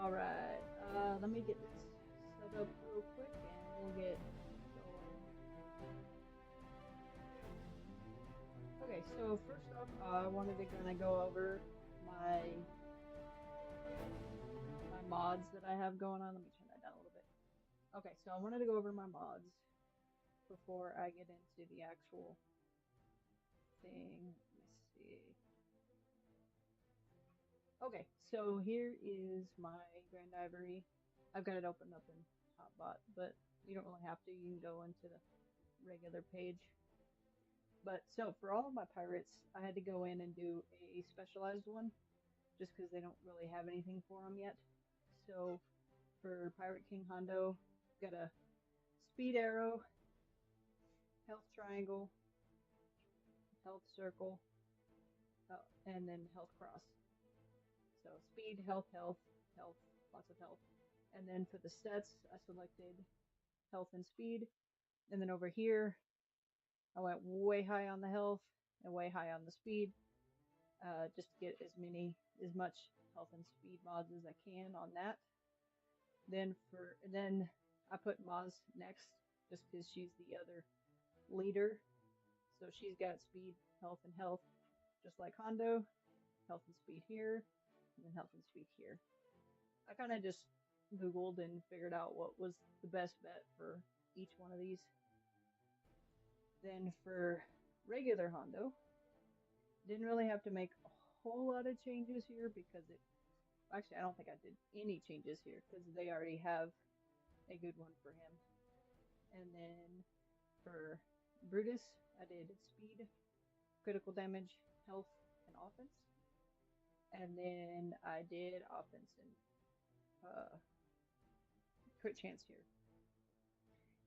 Alright, let me get this set up real quick and we'll get going. Okay, so first off, I wanted to kind of go over my mods that I have going on. Let me turn that down a little bit. Okay, so I wanted to go over my mods before I get into the actual thing. Let me see. Okay, so here is my Grand Ivory. I've got it opened up in Hotbot, but you don't really have to. You can go into the regular page. But so for all of my pirates, I had to go in and do a specialized one just because they don't really have anything for them yet. So for Pirate King Hondo, got a speed arrow, health triangle, health circle, and then health cross. So speed, health, health, health, lots of health. And then for the stats, I selected health and speed. And then over here, I went way high on the health and way high on the speed, just to get as much health and speed mods as I can on that. Then I put Maz next, just because she's the other leader. So she's got speed, health, and health, just like Hondo. Health and speed here, and then health and speed here. I kind of just Googled and figured out what was the best bet for each one of these. Then for regular Hondo, didn't really have to make a whole lot of changes here because actually, I don't think I did any changes here because they already have a good one for him. And then for Brutus, I did speed, critical damage, health, and offense. And then I did offense and crit chance here.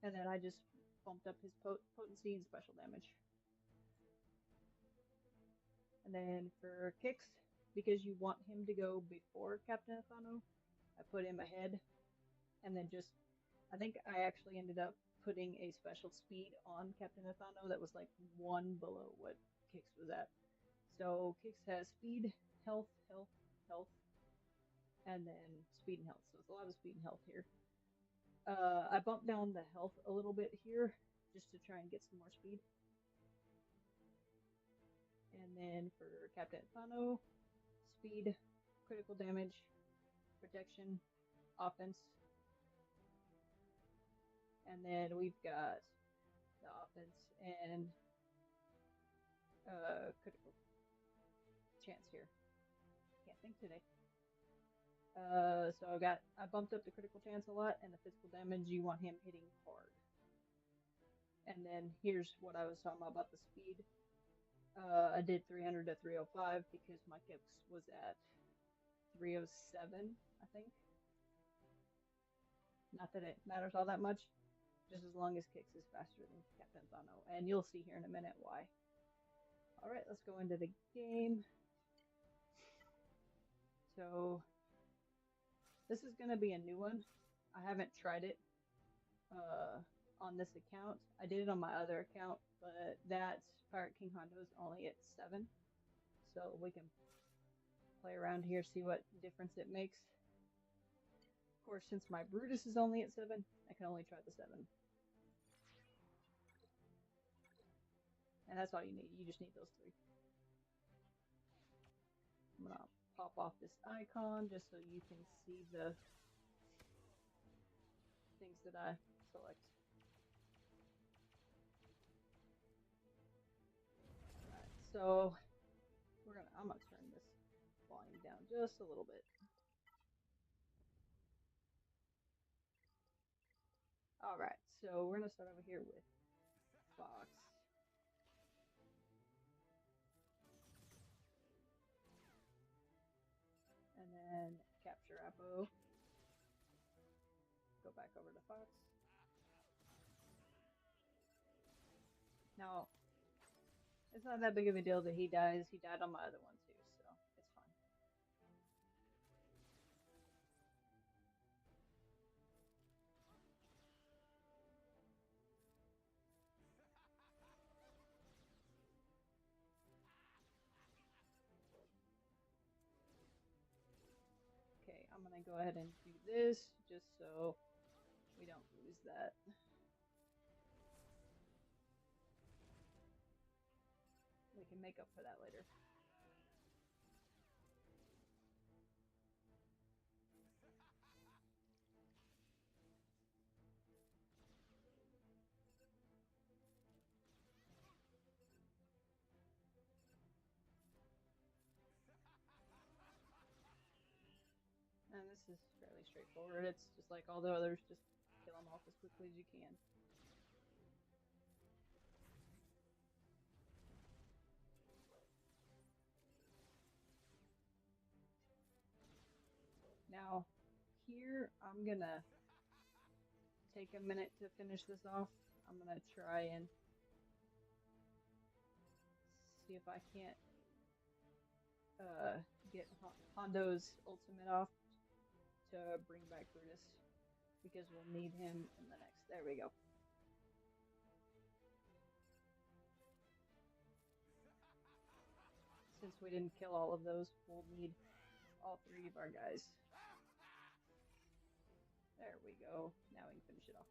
And then I just bumped up his potency and special damage. And then for kicks, because you want him to go before Captain Athano, I put him ahead. And then I think I actually ended up putting a special speed on Captain Athano that was like one below what Kix was at. So Kix has speed, health, health, health, and then speed and health. So it's a lot of speed and health here. I bumped down the health a little bit here just to try and get some more speed. And then for Captain Athano, speed, critical damage, protection, offense. And then we've got the offense and critical chance here. Can't think today. So I bumped up the critical chance a lot, and the physical damage, you want him hitting hard. And then here's what I was talking about the speed. I did 300 to 305 because my Kix was at 307, I think. Not that it matters all that much, just as long as Kix is faster than Captain Athano. And you'll see here in a minute why. Alright, let's go into the game. So, this is going to be a new one. I haven't tried it on this account. I did it on my other account, but that Pirate King Hondo is only at 7. So we can play around here, see what difference it makes. Of course, since my Brutus is only at 7, I can only try the 7. And that's all you need. You just need those 3. I'm going to pop off this icon just so you can see the things that I select. Alright, so I'm gonna turn this volume down just a little bit. Alright, so we're gonna start over here with Fox. And then capture Apo. Go back over to Fox. Now, it's not that big of a deal that he dies. He died on my other one too, so it's fine. Okay, I'm gonna go ahead and do this just so we don't lose that. We can make up for that later. And this is fairly straightforward. It's just like all the others, just kill them off as quickly as you can. Now, here I'm gonna take a minute to finish this off. I'm gonna try and see if I can't get Hondo's ultimate off to bring back Brutus, because we'll need him in the next. There we go. Since we didn't kill all of those, we'll need all 3 of our guys. There we go. Now we can finish it off.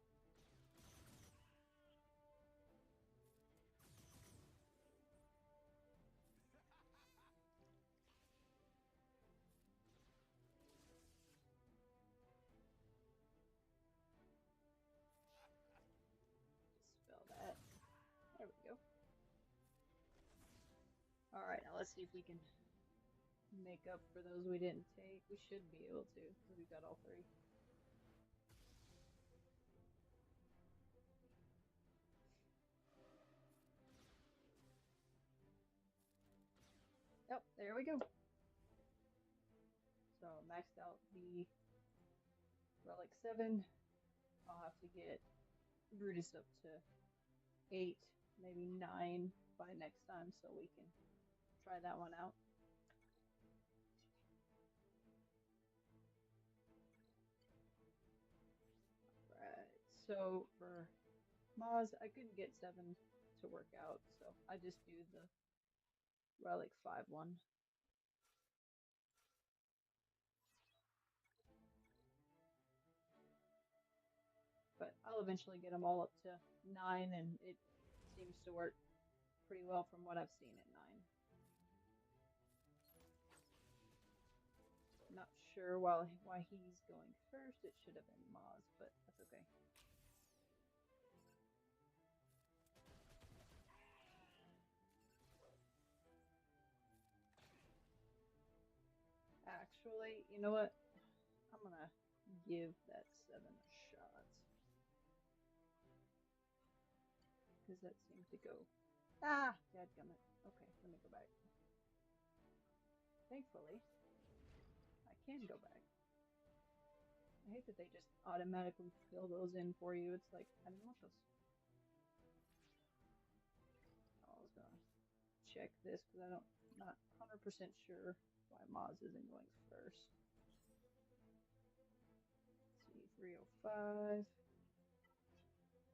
Spell that. There we go. Alright, now let's see if we can make up for those we didn't take. We should be able to, because we got all 3. Yep, there we go. So maxed out the Relic 7. I'll have to get Brutus up to 8, maybe 9 by next time, so we can try that one out. Alright, so for Maz, I couldn't get 7 to work out, so I just do the Relic 5 one. But I'll eventually get them all up to 9, and it seems to work pretty well from what I've seen at 9. Not sure why he's going first. It should have been Maz, but that's okay. Actually, you know what? I'm gonna give that 7 a shot. Because that seemed to go. Ah! Dadgummit. Okay, let me go back. Thankfully, I can go back. I hate that they just automatically fill those in for you. It's like, I didn't want those. I was gonna check this because I'm not 100% sure why Maz isn't going first. Let's see, 305,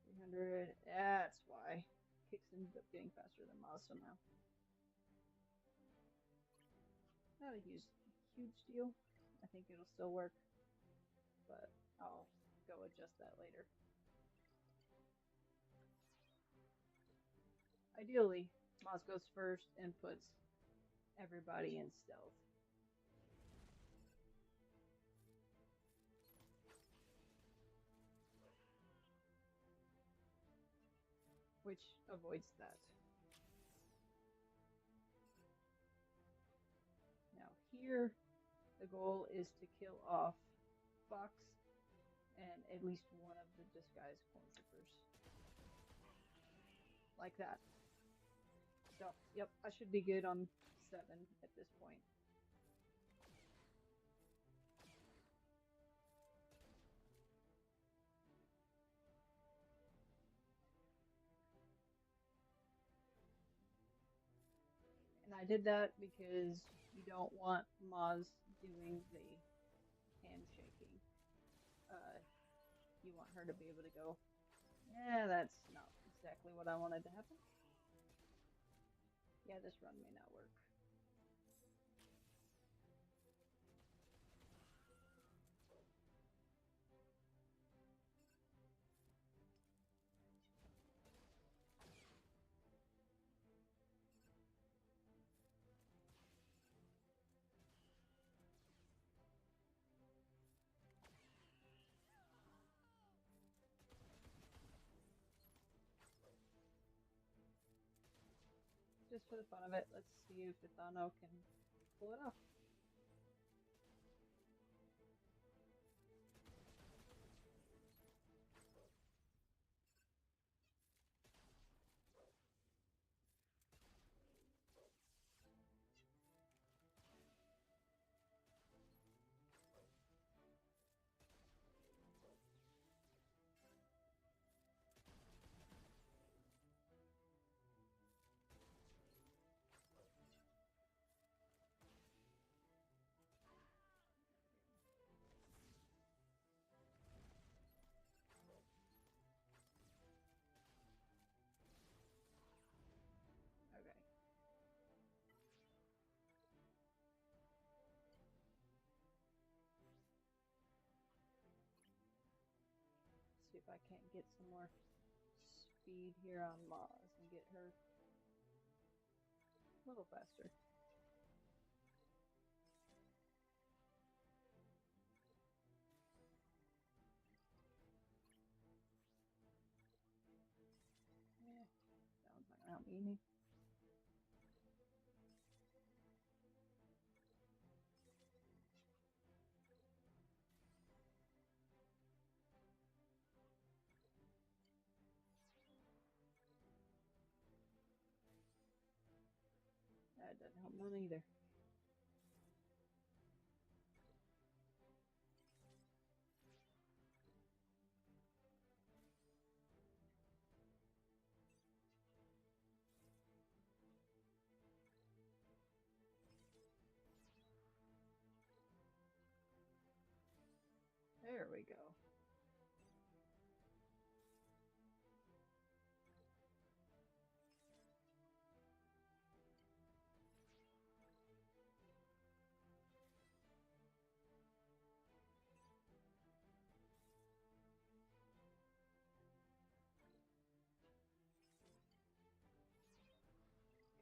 300. That's why. Kicks ended up getting faster than Maz somehow. Not a huge deal. I think it'll still work, but I'll go adjust that later. Ideally, Maz goes first and puts everybody in stealth. Which avoids that. Now here, the goal is to kill off Fox and at least one of the disguised clone troopers. Like that. So, yep, I should be good on 7 at this point. I did that because you don't want Maz doing the handshaking. You want her to be able to go, yeah, that's not exactly what I wanted to happen. Yeah, this run may not work. Just for the fun of it, let's see if Ithano can pull it off. Okay. See if I can't get some more speed here on Maz and get her a little faster. Yeah, that one's not gonna help me any. That doesn't help none either. There we go.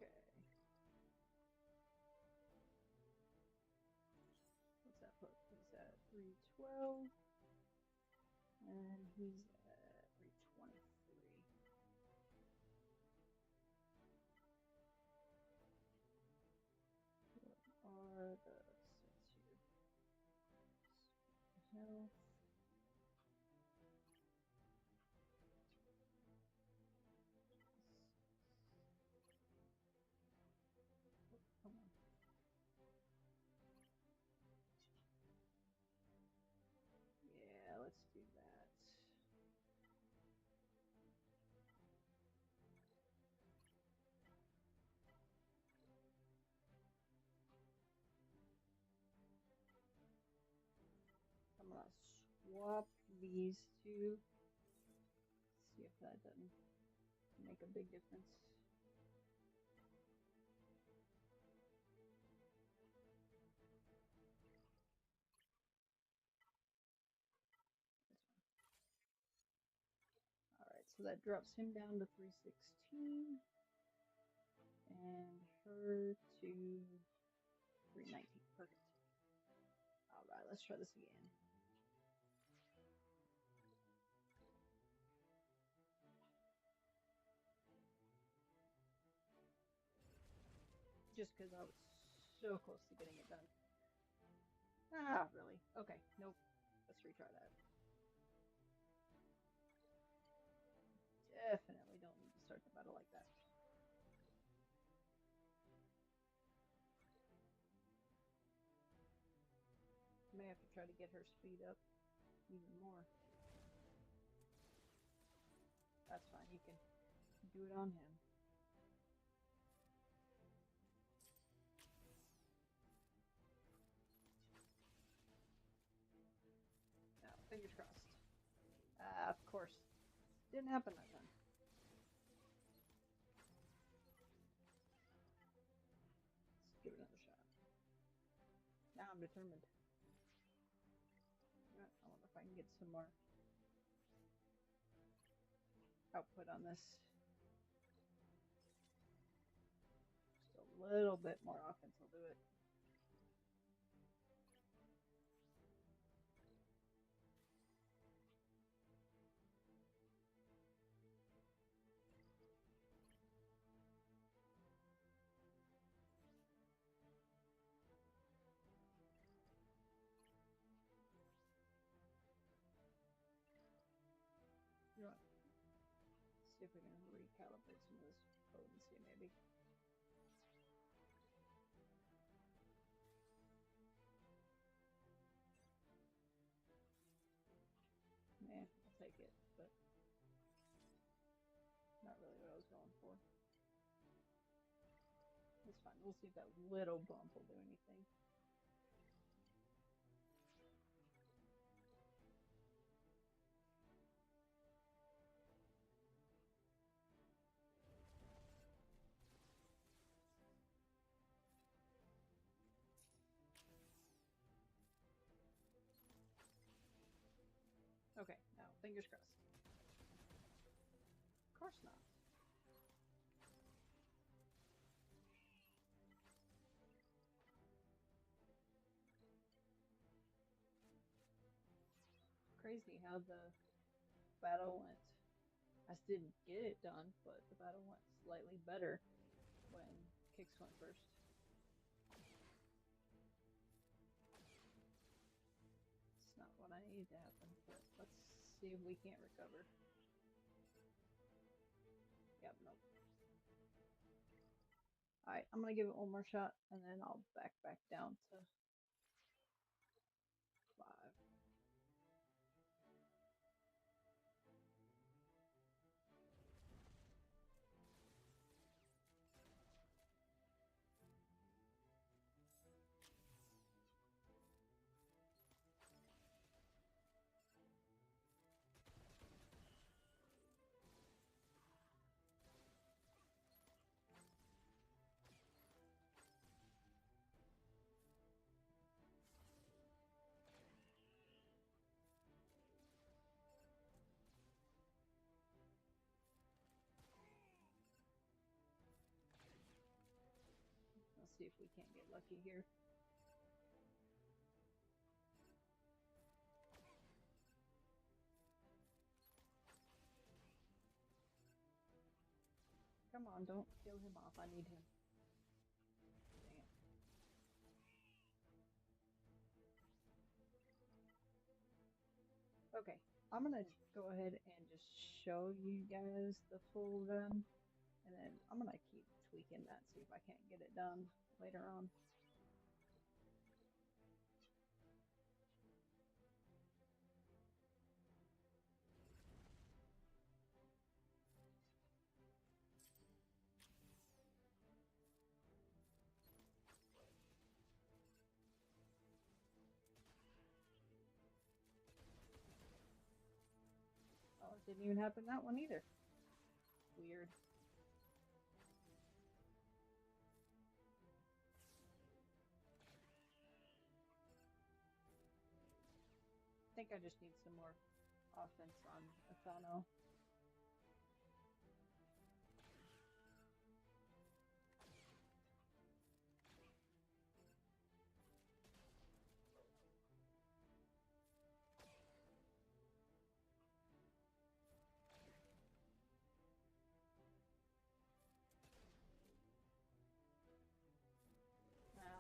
Okay. What's that put? He's at 312. And he's at 323. What are the sets here? Health. Come on. Yeah, let's do that. I'm gonna swap these two. See if that doesn't make a big difference. Alright, so that drops him down to 316. And her to 319. Perfect. Alright, let's try this again. Just because I was so close to getting it done. Ah, really? Okay, nope. Let's retry that. Definitely don't need to start the battle like that. May have to try to get her speed up even more. That's fine, you can do it on him. Fingers crossed. Of course. Didn't happen that time. Let's give it another shot. Now I'm determined. I wonder if I can get some more output on this. Just a little bit more offense will do it. You know what? See if we can recalibrate some of this potency maybe. Yeah, I'll take it, but not really what I was going for. It's fine. We'll see if that little bump will do anything. Okay, now fingers crossed. Of course not. Crazy how the battle went. I still didn't get it done, but the battle went slightly better when Kix went first. It's not what I need to happen, but let's see if we can't recover. Yep, nope. Alright, I'm gonna give it one more shot and then I'll back down to 5. Let's see if we can't get lucky here. Come on, don't kill him off. I need him. Dang it. Okay, I'm gonna go ahead and just show you guys the full run, and then I'm gonna keep tweaking that, see if I can't get it done later on. Oh, it didn't even happen that one either. Weird. I think I just need some more offense on Athano.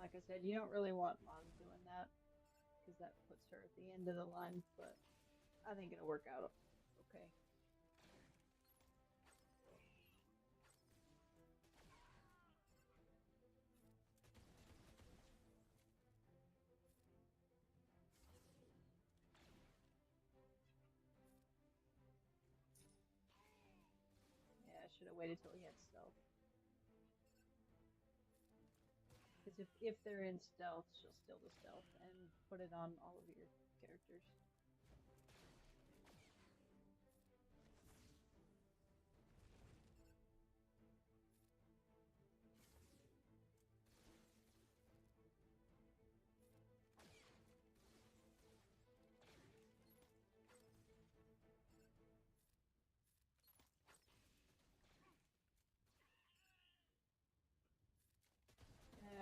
Like I said, you don't really want Mom doing that because that puts her at the end of the line, but I think it'll work out okay. Yeah, I should have waited till he had stealth. Because if they're in stealth, she'll steal the stealth and put it on all of your characters.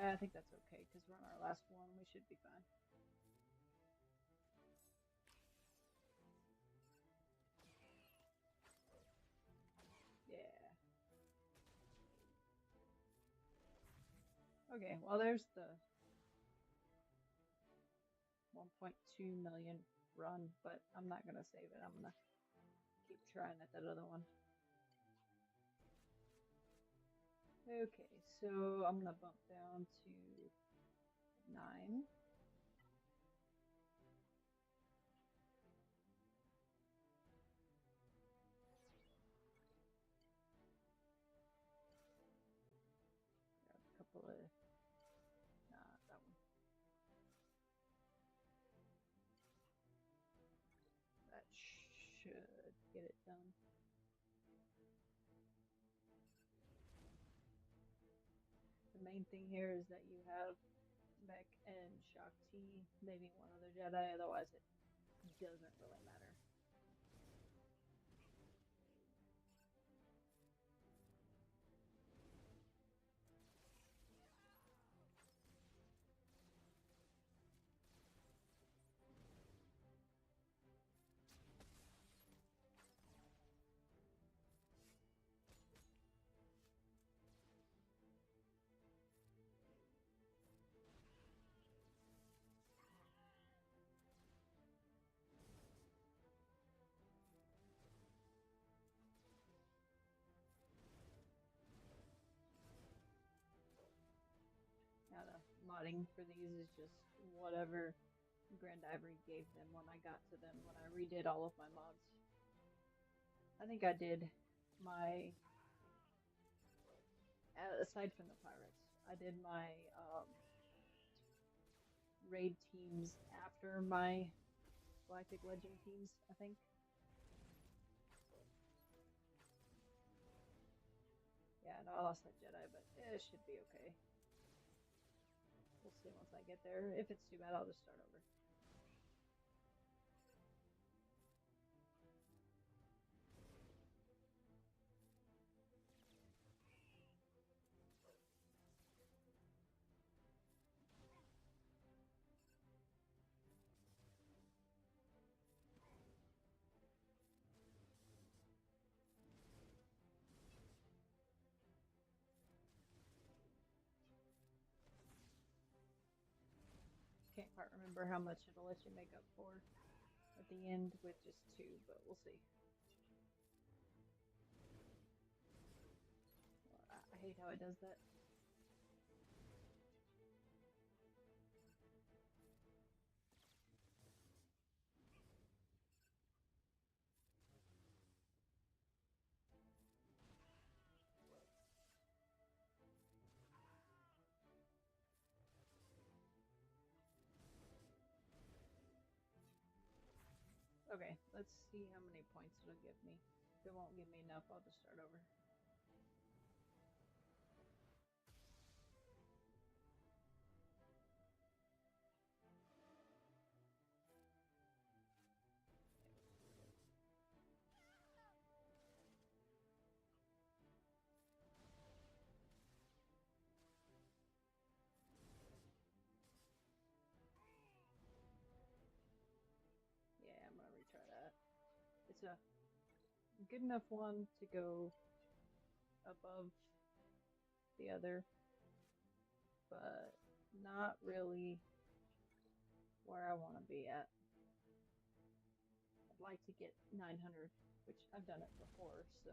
Yeah, I think that's okay because we're on our last one. We should be fine. Yeah. Okay, well, there's the 1.2 million run, but I'm not gonna save it. I'm gonna keep trying at that other one. Okay, so I'm gonna bump down to 9. Grab a couple of, nah, that one. That should get it done. The main thing here is that you have Mech and Shakti, maybe one other Jedi, otherwise it doesn't really matter. Now the modding for these is just whatever Grandivory gave them when I got to them, when I redid all of my mods. I think I did my, aside from the pirates, I did my raid teams after my Galactic Legend teams, I think. Yeah, no, I lost that Jedi, but it should be okay. We'll see once I get there. If it's too bad, I'll just start over. Can't quite remember how much it'll let you make up for at the end with just 2, but we'll see. I hate how it does that. Okay, let's see how many points it'll give me. If it won't give me enough, I'll just start over. Yeah, I'm gonna retry that. It's a good enough one to go above the other, but not really where I want to be at. I'd like to get 900, which I've done it before, so.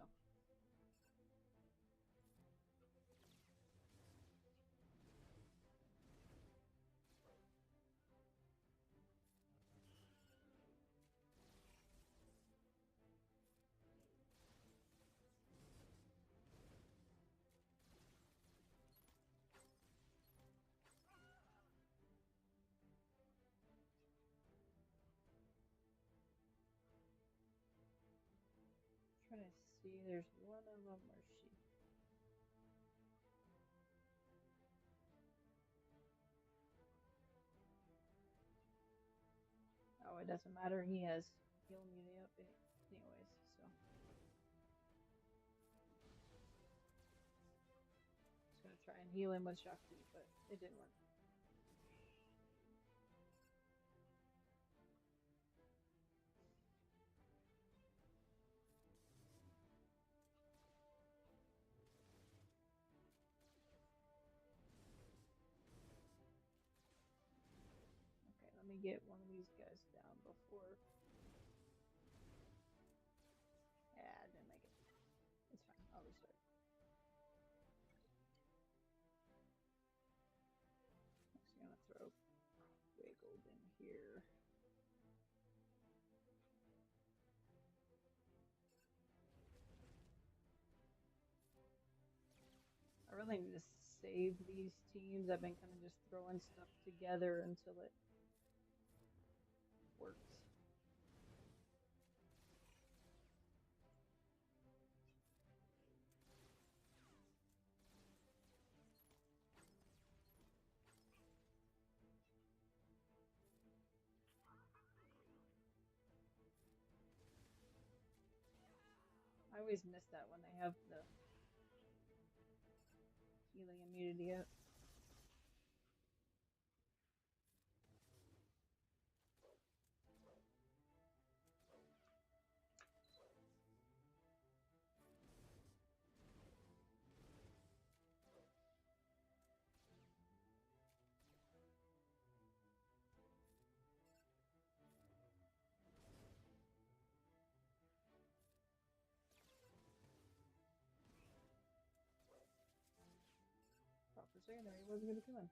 Trying to see, there's one of them where she. Oh, it doesn't matter. He has heal immunity up anyways, so. Just gonna try and heal him with Shakti, but It didn't work. Okay, let me get one of these guys down before. Yeah, I didn't make it. It's fine. I'll restart. Actually, I'm gonna throw Wiggled in here. I really need to save these teams. I've been kind of just throwing stuff together until it works. I always miss that when they have the healing immunity up. Thought for a second there he wasn't gonna come in.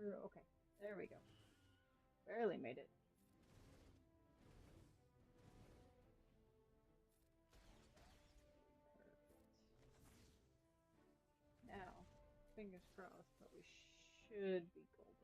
Okay. There we go. Barely made it. Perfect. Now, fingers crossed, but we should be golden.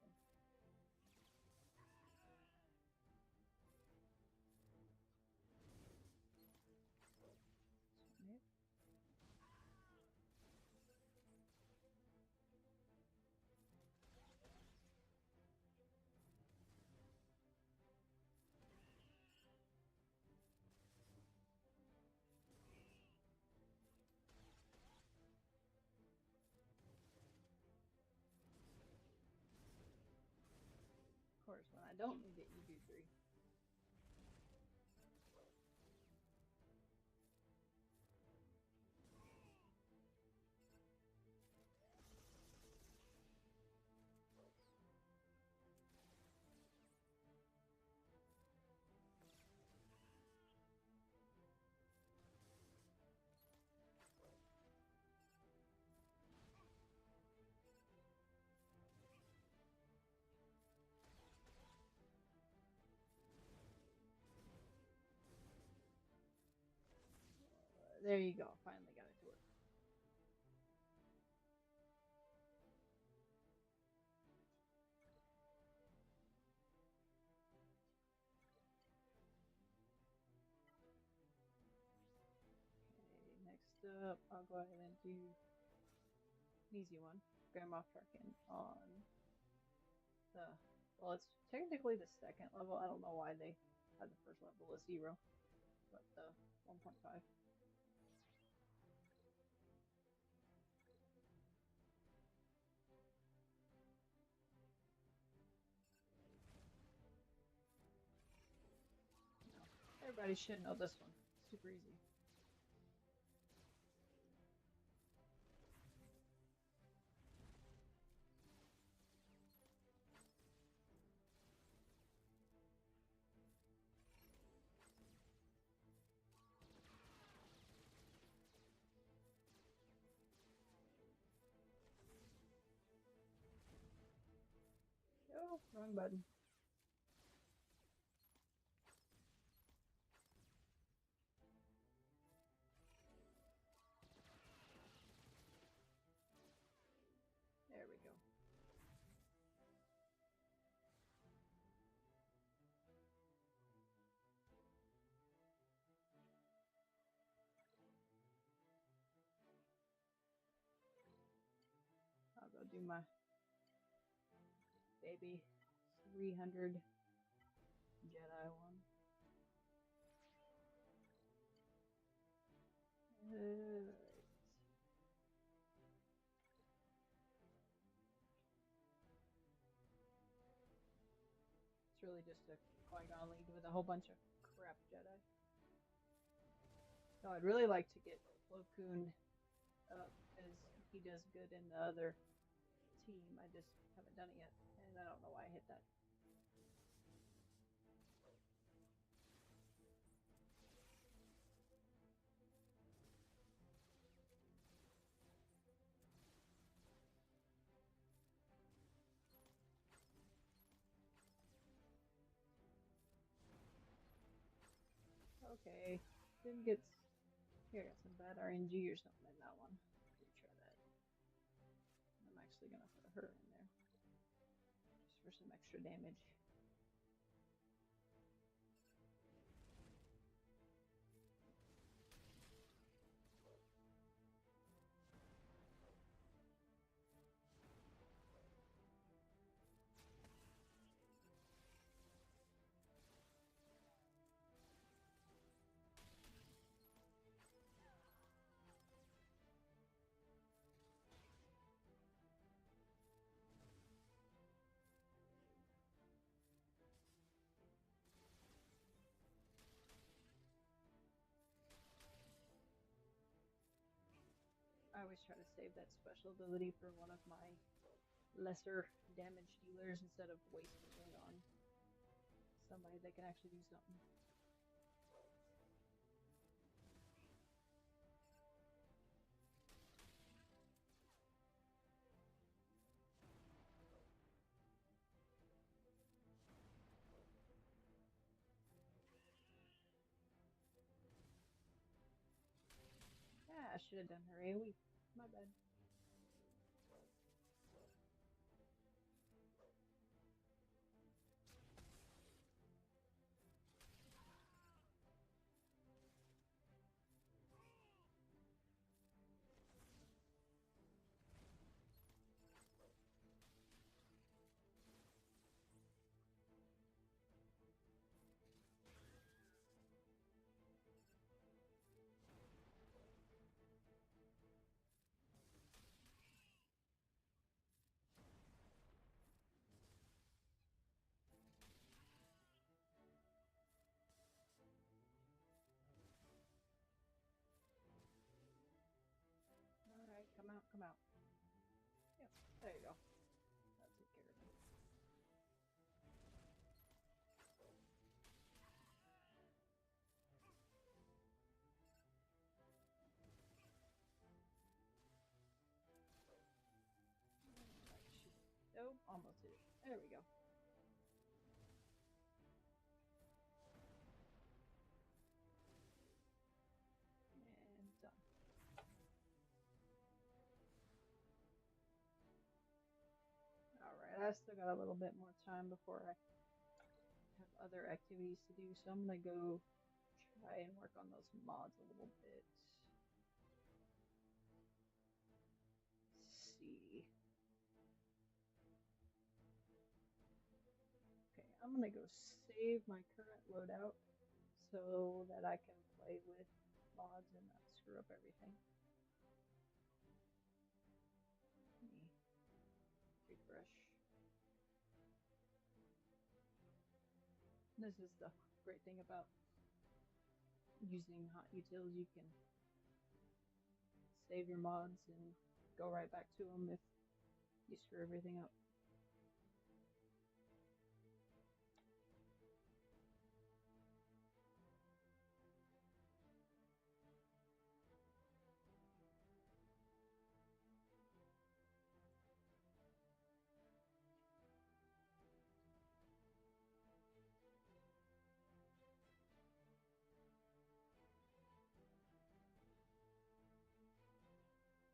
Of course, when I don't need it, you do 3. There you go. Finally got it to work. Okay, next up, I'll go ahead and do an easy one. Grandma Tarkin on the, well, it's technically the second level. I don't know why they had the first level as 0, but the 1.5. Everybody should know this one. Super easy. Oh, wrong button. There we go. I'll go do my baby 300 Jedi one. Alright. It's really just a Qui-Gon lead with a whole bunch of crap Jedi. No, I'd really like to get Plo Koon up, because he does good in the other team. I just haven't done it yet, and I don't know why I hit that. Okay, didn't get. Here, I got some bad RNG or something in that one. Retry that. I'm actually gonna put her in there just for some extra damage. I always try to save that special ability for one of my lesser damage dealers instead of wasting it on somebody that can actually do something. Yeah, I should have done her AoE. My bad. Alright, come out, come out. Yep, there you go. That'll take care of it. Oh, almost did it. There we go. And done. Alright, I still got a little bit more time before I have other activities to do, so I'm gonna go try and work on those mods a little bit. Let's see. Okay, I'm gonna go save my current loadout so that I can play with mods and not screw up everything. Let me refresh. This is the great thing about using hot utils. You can save your mods and go right back to them if you screw everything up.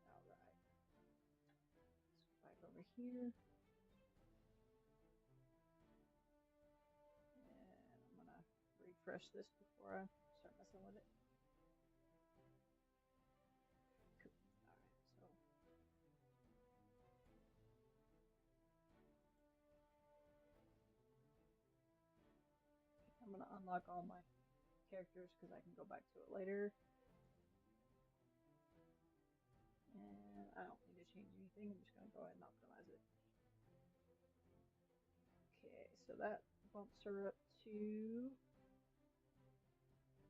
Alright. Let's go back over here. And I'm gonna refresh this before I start messing with it. Cool. Alright, so I'm gonna unlock all my characters because I can go back to it later. I don't need to change anything. I'm just going to go ahead and optimize it. Okay, so that bumps her up to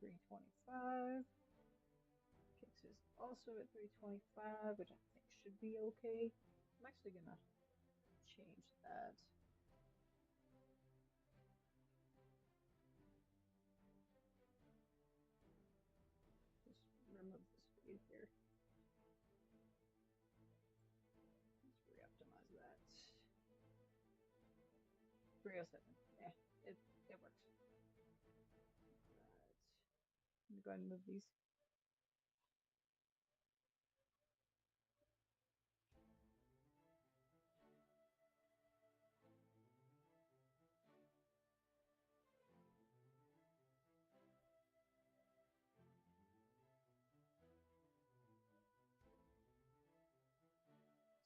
325. Kicks is also at 325, which I think should be okay. I'm actually going to change that. Just remove the speed here. Let's re-optimize that. 307. Yeah, it works. Right. I'm going to go ahead and move these.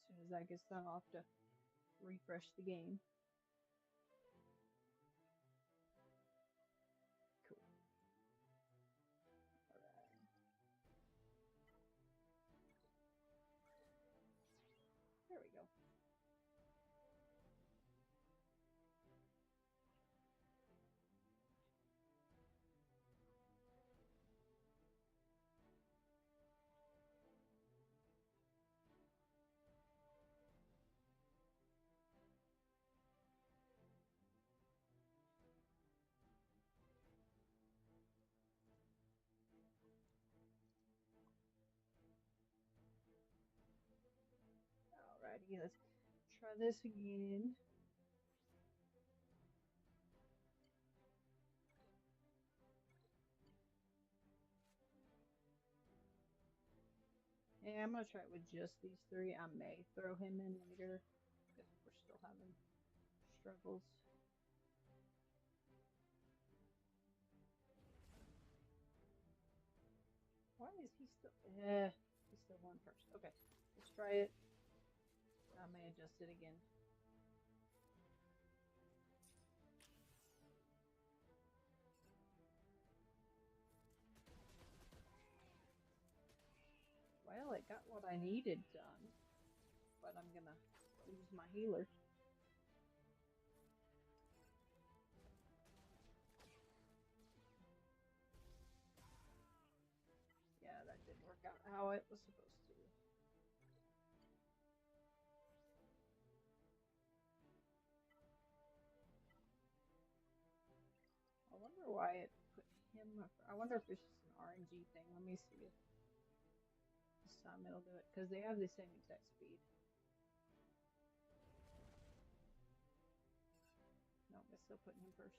As soon as that gets done, I'll have to refresh the game. Cool. Alright. There we go. Alrighty, let's try this again. Yeah, I'm gonna try it with just these three. I may throw him in later if we're still having struggles. Why is he still? He's still one first. Okay, let's try it. I may adjust it again. Well, it got what I needed done, but I'm gonna lose my healer. Yeah, that didn't work out how it was supposed to. I wonder why it put him. I wonder if it's just an RNG thing. Let me see if this time it'll do it because they have the same exact speed. No, it's still putting him first.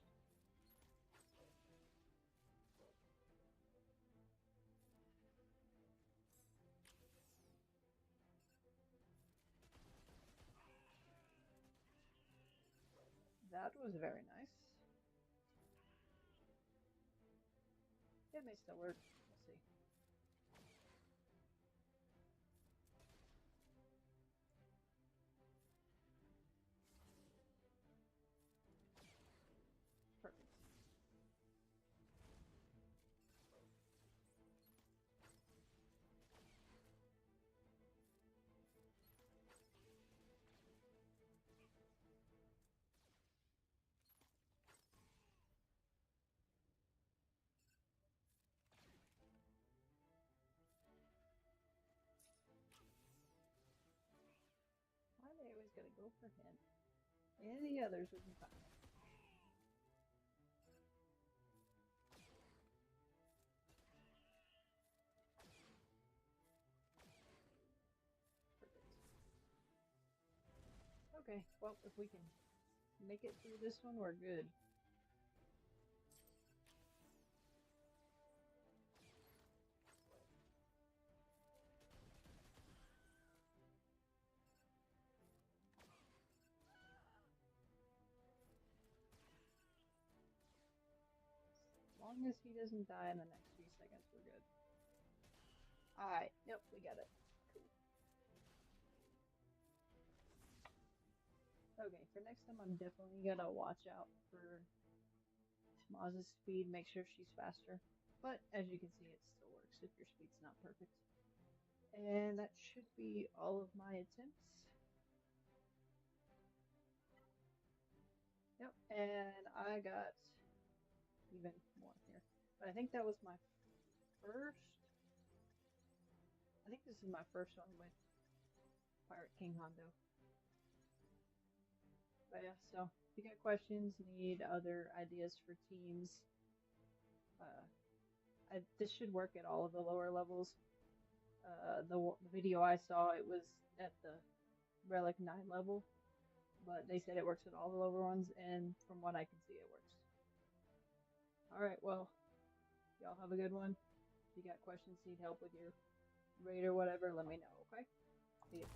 That was very nice. It may still work. We'll see. Perfect. Why are they always gotta go for him? Any others would be fine. Perfect. Okay, well, if we can make it through this one, we're good. As long as he doesn't die in the next few seconds, we're good. Alright, yep, we got it. Cool. Okay, for next time, I'm definitely gonna watch out for Maz's speed, make sure she's faster. But as you can see, it still works if your speed's not perfect. And that should be all of my attempts. Yep, and I got even more here. But I think that was my first. I think this is my first one with Pirate King Hondo. But yeah, so if you got questions, need other ideas for teams, uh, this should work at all of the lower levels. The video I saw, it was at the Relic 9 level, but they said it works at all the lower ones, and from what I can see, it works. Alright, well, y'all have a good one. If you got questions, need help with your raid or whatever, let me know, okay? See ya.